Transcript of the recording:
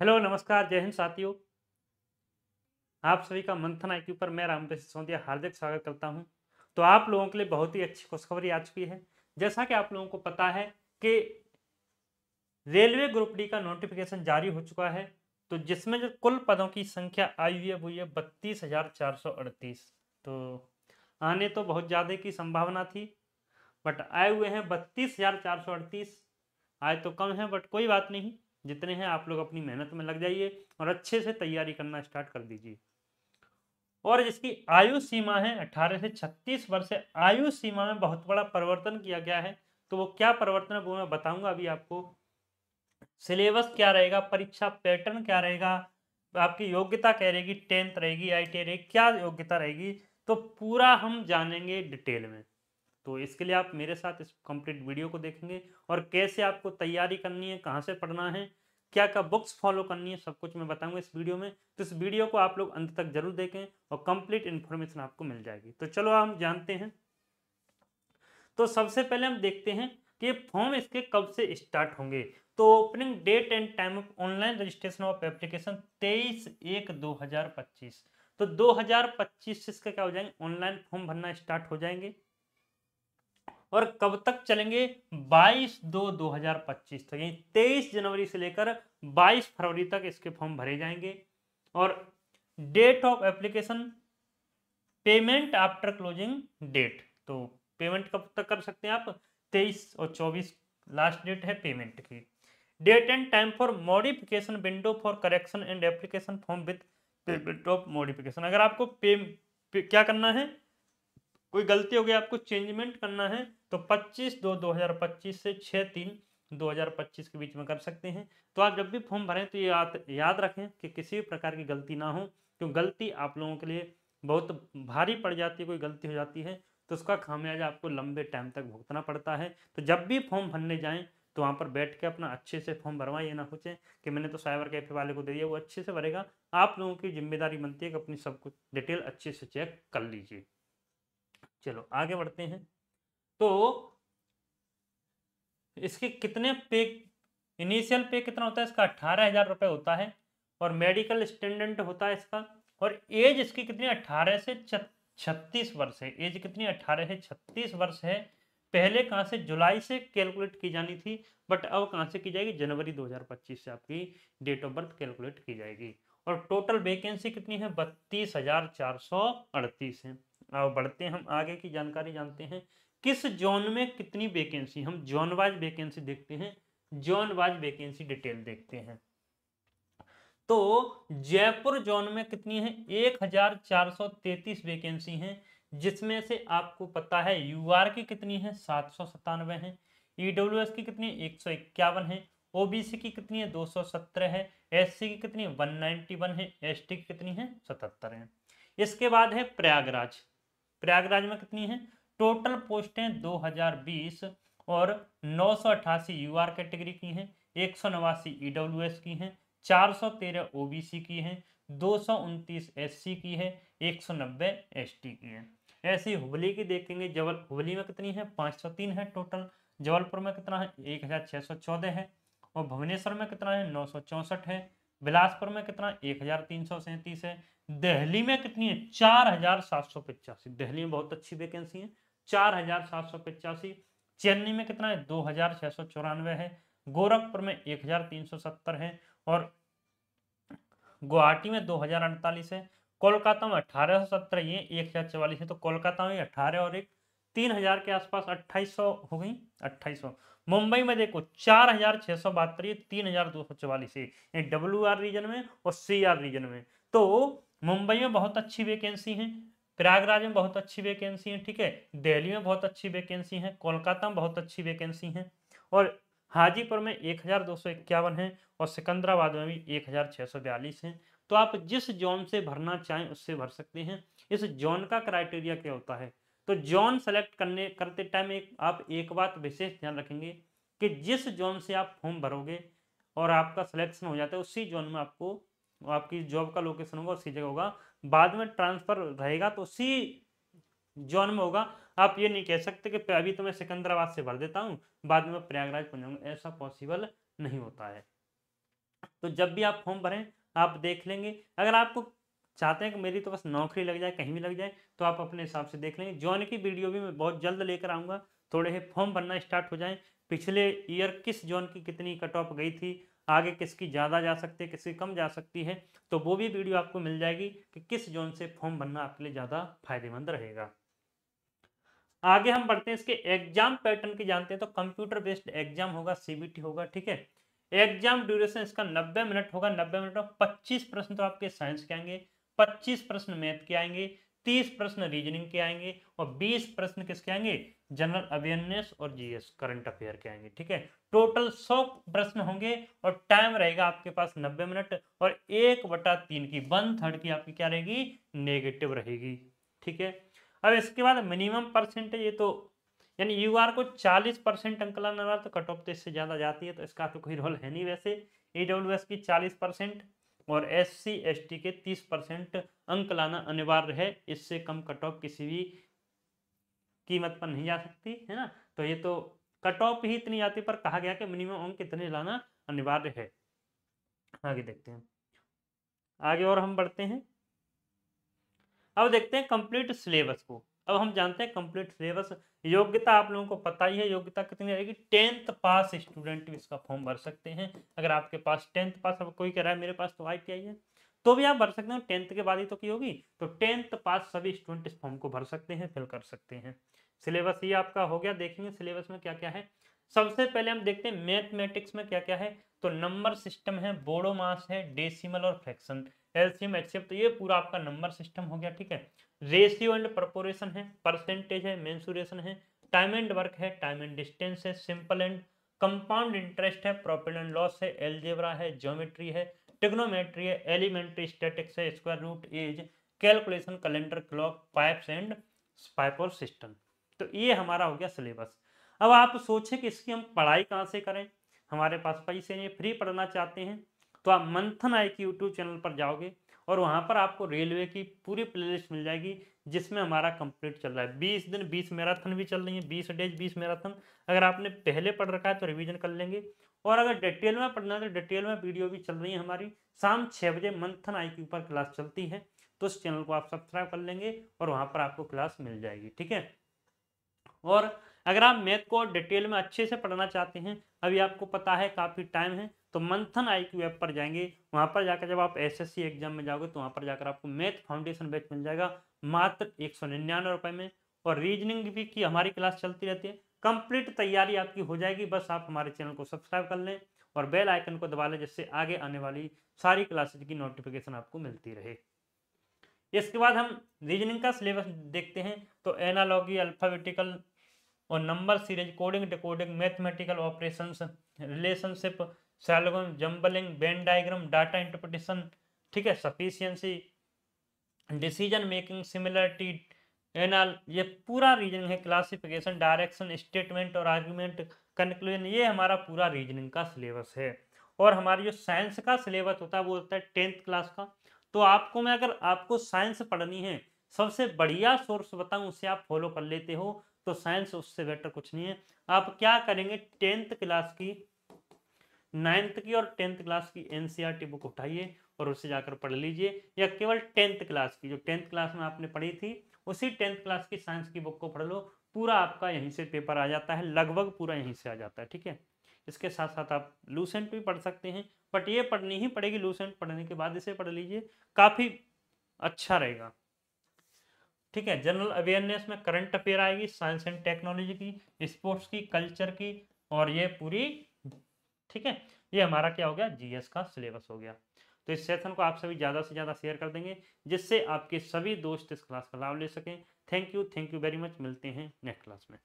Hello, नमस्कार, जय हिंद साथियों। आप सभी का मंथन आईक्यू पर मैं रामकृष्ण सिसोदिया हार्दिक स्वागत करता हूं। तो आप लोगों के लिए बहुत ही अच्छी खुशखबरी आ चुकी है। जैसा कि आप लोगों को पता है कि रेलवे ग्रुप डी का नोटिफिकेशन जारी हो चुका है। तो जिसमें जो कुल पदों की संख्या आई हुई है वो ये 32,438। तो आने तो बहुत ज़्यादा की संभावना थी, बट आए हुए हैं 32,438। आए तो कम है, बट कोई बात नहीं। जितने हैं आप लोग अपनी मेहनत में लग जाइए और अच्छे से तैयारी करना स्टार्ट कर दीजिए। और जिसकी आयु सीमा है 18 से 36 वर्ष है, आयु सीमा में बहुत बड़ा परिवर्तन किया गया है। तो वो क्या परिवर्तन है वो मैं बताऊंगा अभी आपको। सिलेबस क्या रहेगा, परीक्षा पैटर्न क्या रहेगा, आपकी योग्यता क्या रहेगी, 10th रहेगी, IIT रहेगी, क्या योग्यता रहेगी, तो पूरा हम जानेंगे डिटेल में। तो इसके लिए आप मेरे साथ इस कंप्लीट वीडियो को देखेंगे और कैसे आपको तैयारी करनी है, कहाँ से पढ़ना है, क्या क्या बुक्स फॉलो करनी है, सब कुछ मैं बताऊंगा इस वीडियो में। तो इस वीडियो को आप लोग अंत तक जरूर देखें और कंप्लीट इन्फॉर्मेशन आपको मिल जाएगी। तो चलो हम जानते हैं। तो सबसे पहले हम देखते हैं कि फॉर्म इसके कब से स्टार्ट होंगे। तो opening date and time of online registration of application 23/1/2025। तो 2025 से इसका क्या हो जाएंगे, ऑनलाइन फॉर्म भरना स्टार्ट हो जाएंगे। और कब तक चलेंगे, 22/2/2025 तक, यानी 23 जनवरी से लेकर 22 फरवरी तक इसके फॉर्म भरे जाएंगे। और date of application, payment after closing date. तो पेमेंट कब तक कर सकते हैं आप, 23 और 24 लास्ट डेट है पेमेंट की। Date and time for modification window for correction and application form with payment of modification. अगर आपको क्या करना है, कोई गलती हो गई, आपको चेंजमेंट करना है, तो 25/2/2025 से 6/3/2025 के बीच में कर सकते हैं। तो आप जब भी फॉर्म भरें तो ये याद रखें कि किसी भी प्रकार की गलती ना हो, क्यों गलती आप लोगों के लिए बहुत भारी पड़ जाती है। कोई गलती हो जाती है तो उसका खामियाजा आपको लंबे टाइम तक भुगतना पड़ता है। तो जब भी फॉर्म भरने जाएं तो वहाँ पर बैठ के अपना अच्छे से फॉर्म भरवाइए, ना सोचें कि मैंने तो साइबर कैफे वाले को दे दिया, वो अच्छे से भरेगा। आप लोगों की जिम्मेदारी बनती है कि अपनी सब कुछ डिटेल अच्छे से चेक कर लीजिए। चलो आगे बढ़ते हैं। तो इसके कितने पे, इनिशियल पे कितना होता है इसका, 18,000 रुपये होता है। और मेडिकल स्टैंडर्ड होता है इसका। और एज इसकी कितनी, 18 से 36 वर्ष है। एज कितनी, 18 से 36 वर्ष है। पहले कहाँ से, जुलाई से कैलकुलेट की जानी थी, बट अब कहाँ से की जाएगी, जनवरी 2025 से आपकी डेट ऑफ बर्थ कैलकुलेट की जाएगी। और टोटल वैकेंसी कितनी है, 32,438 है। अब बढ़ते हैं, हम आगे की जानकारी जानते हैं। किस जोन में कितनी वैकेंसी, हम जोन वाइज वैकेंसी देखते हैं, जोन वाइज वैकेंसी डिटेल देखते हैं। तो जयपुर जोन में कितनी है, 1,433 वैकेंसी हैं। जिसमें से आपको पता है यूआर की कितनी है, 797 है। ईडब्ल्यूएस की कितनी है, 151 है। ओबीसी की कितनी है, 217 है। एससी की कितनी है, 191 है। एसटी की कितनी है, 77 है। इसके बाद है प्रयागराज। प्रयागराज में कितनी है, टोटल पोस्टें 2020 और 988 यूआर कैटेगरी की हैं, 189 ईडब्ल्यूएस की हैं, 413 ओबीसी की हैं, 229 एससी की है, 190 एसटी की है। ऐसी हुबली की देखेंगे, हुबली में कितनी है, 503 है टोटल। जबलपुर में कितना है, 1,614 है। और भुवनेश्वर में कितना है, 964 है। बिलासपुर में कितना, 1,337 है। दिल्ली में कितनी है, 4,785। दिल्ली में बहुत अच्छी वैकेंसी है, 4,785। चेन्नई में कितना है, 2,694 है। गोरखपुर में 1,370 है। और गुवाहाटी में 2,048 है। कोलकाता में 1,817, ये 1,044 है। तो कोलकाता में 18 और एक 3,000 के आसपास, 2,800 हो गई, 2,800। मुंबई में देखो 4,672, ये 3,244 है, डब्ल्यू आर रीजन में और सी आर रीजन में। तो मुंबई में बहुत अच्छी वैकेंसी है, प्रयागराज में बहुत अच्छी वैकेंसी है, ठीक है, दिल्ली में बहुत अच्छी वैकेंसी है, कोलकाता में बहुत अच्छी वैकेंसी है। और हाजीपुर में 1,251 है। और सिकंदराबाद में भी 1,642 है। तो आप जिस जोन से भरना चाहें उससे भर सकते हैं। इस जोन का क्राइटेरिया क्या होता है, तो जोन सेलेक्ट करते टाइम आप एक बात विशेष ध्यान रखेंगे कि जिस जोन से आप फॉर्म भरोगे और आपका सिलेक्शन हो जाता है, उसी जोन में आपको आपकी जॉब का लोकेशन होगा, उसी जगह होगा। बाद में ट्रांसफर रहेगा तो उसी जोन में होगा। आप ये नहीं कह सकते कि अभी तो मैं सिकंदराबाद से भर देता हूँ, बाद में प्रयागराज पहुंच जाऊंगा, ऐसा पॉसिबल नहीं होता है। तो जब भी आप फॉर्म भरें आप देख लेंगे। अगर आपको चाहते हैं कि मेरी तो बस नौकरी लग जाए, कहीं भी लग जाए, तो आप अपने हिसाब से देख लेंगे। जॉन की वीडियो भी मैं बहुत जल्द लेकर आऊँगा, थोड़े से फॉर्म भरना स्टार्ट हो जाएँ। पिछले ईयर किस जॉन की कितनी कट ऑफ गई थी, आगे किसकी ज़्यादा जा सकती है, किसकी कम जा सकती है, तो वो भी वीडियो आपको मिल जाएगी कि किस जॉन से फॉर्म भरना आपके लिए ज़्यादा फायदेमंद रहेगा। आगे हम बढ़ते हैं, इसके एग्जाम पैटर्न की जानते हैं। तो कंप्यूटर बेस्ड एग्जाम होगा, सीबीटी होगा, ठीक है। एग्जाम ड्यूरेशन इसका 90 मिनट होगा। 90 मिनट में 25 प्रश्न तो आपके साइंस के आएंगे, 25 प्रश्न मैथ के आएंगे, 30 प्रश्न रीजनिंग के आएंगे और 20 प्रश्न किसके आएंगे, जनरल अवेयरनेस और जीएस करंट अफेयर के आएंगे, ठीक है। टोटल 100 प्रश्न होंगे और टाइम रहेगा आपके पास 90 मिनट और 1/3 की 1/3 की आपकी क्या रहेगी, नेगेटिव रहेगी, ठीक है। अब इसके बाद मिनिमम परसेंटेज, ये तो यानी यूआर को 40% अंक लाना रहा तो कट ऑफ तो इससे ज्यादा जाती है, तो इसका तो कोई रोल है नहीं वैसे। ईडब्ल्यूएस की 40% और एससी एसटी के 30% अंक लाना अनिवार्य है, इससे कम कट ऑफ किसी भी कीमत पर नहीं जा सकती है ना। तो ये तो कट ऑफ ही इतनी आती, पर कहा गया कि मिनिमम अंक कितने लाना अनिवार्य है। आगे देखते हैं, आगे और हम बढ़ते हैं। अब देखते हैं कंप्लीट सिलेबस को। अब हम जानते हैं कंप्लीट सिलेबस। योग्यता आप लोगों को पता ही है, योग्यता कितनी रहेगी, 10th पास स्टूडेंट इसका फॉर्म भर सकते हैं। अगर आपके पास 10th पास, अब कोई कह रहा है मेरे पास तो आईटीआई है, तो भी आप भर सकते हैं, 10th के बाद ही तो की होगी। तो 10th पास सभी स्टूडेंट इस फॉर्म को भर सकते हैं, फिल कर सकते हैं। सिलेबस ये आपका हो गया। देखेंगे सिलेबस में क्या क्या है। सबसे पहले हम देखते हैं मैथमेटिक्स में क्या क्या है। तो नंबर सिस्टम है, बोडो मास है, डेसिमल और फ्रैक्शन, एलसीएम एचसीएफ, तो ये पूरा आपका नंबर सिस्टम हो गया, ठीक है। रेशियो एंड प्रोपोर्शन है, परसेंटेज है, मेंसुरेशन है, टाइम एंड वर्क है, टाइम एंड डिस्टेंस है, सिंपल एंड कंपाउंड इंटरेस्ट है, प्रॉफिट एंड लॉस है, एलजेब्रा है, ज्योमेट्री है, ट्रिग्नोमेट्री है, एलिमेंट्री स्टैटिक्स है, square root, age, calculation, calendar, clock, pipes and pipe और सिस्टम। तो ये हमारा हो गया सिलेबस। अब आप सोचें कि इसकी हम पढ़ाई कहाँ से करें, हमारे पास पैसे नहीं, फ्री पढ़ना चाहते हैं, तो आप मंथन आई के यूट्यूब चैनल पर जाओगे और वहाँ पर आपको रेलवे की पूरी प्लेलिस्ट मिल जाएगी, जिसमें हमारा कंप्लीट चल रहा है 20 दिन 20 मैराथन भी चल रही है, 20 डेज 20 मैराथन। अगर आपने पहले पढ़ रखा है तो रिवीजन कर लेंगे, और अगर डिटेल में पढ़ना है तो डिटेल में वीडियो भी चल रही है हमारी। शाम 6 बजे मंथन आई के ऊपर क्लास चलती है, तो उस चैनल को आप सब्सक्राइब कर लेंगे और वहाँ पर आपको क्लास मिल जाएगी, ठीक है। और अगर आप मैथ को डिटेल में अच्छे से पढ़ना चाहते हैं, अभी आपको पता है काफ़ी टाइम है, तो मंथन आईक्यू ऐप पर जाएंगे। वहाँ पर जाकर जब आप एसएससी एग्जाम में जाओगे तो वहाँ पर जाकर आपको मैथ फाउंडेशन बैच मिल जाएगा मात्र 199 रुपये में। और रीजनिंग भी की हमारी क्लास चलती रहती है, कंप्लीट तैयारी आपकी हो जाएगी। बस आप हमारे चैनल को सब्सक्राइब कर लें और बेल आइकन को दबा लें, जिससे आगे आने वाली सारी क्लासेज की नोटिफिकेशन आपको मिलती रहे। इसके बाद हम रीजनिंग का सिलेबस देखते हैं। तो एनालॉगी, अल्फाबेटिकल और number series, coding, decoding, mathematical operations, relationship, सैलगन, jumbling, Venn diagram, data interpretation, ठीक है, सफिशिएंसी, डिसीजन मेकिंग, सिमिलरिटी, एनाल, ये पूरा रीजनिंग है। क्लासिफिकेशन, डायरेक्शन, स्टेटमेंट और आर्गुमेंट, कंक्लूजन, ये हमारा पूरा रीजनिंग का सिलेबस है। और हमारी जो साइंस का सिलेबस होता है वो होता है 10th क्लास का। तो आपको मैं, अगर आपको साइंस पढ़नी है, सबसे बढ़िया सोर्स बताऊं, उससे आप फॉलो कर लेते हो, तो साइंस उससे बेटर कुछ नहीं है। आप क्या करेंगे, 10th क्लास की, 9th की और 10th क्लास की एनसीईआरटी बुक उठाइए और उससे जाकर पढ़ लीजिए, या केवल 10th क्लास की, जो 10th क्लास में आपने पढ़ी थी, उसी 10th क्लास की साइंस की बुक को पढ़ लो। पूरा आपका यहीं से पेपर आ जाता है, लगभग पूरा यहीं से आ जाता है, ठीक है। इसके साथ साथ आप लूसेंट भी पढ़ सकते हैं, बट ये पढ़नी ही पड़ेगी, लूसेंट पढ़ने के बाद इसे पढ़ लीजिए, काफ़ी अच्छा रहेगा, ठीक है। जनरल अवेयरनेस में करंट अफेयर आएगी, साइंस एंड टेक्नोलॉजी की, स्पोर्ट्स की, कल्चर की, और ये पूरी, ठीक है। ये हमारा क्या हो गया, जीएस का सिलेबस हो गया। तो इस सेशन को आप सभी ज़्यादा से ज़्यादा शेयर कर देंगे, जिससे आपके सभी दोस्त इस क्लास का लाभ ले सकें। Thank you very much. मिलते हैं नेक्स्ट क्लास में।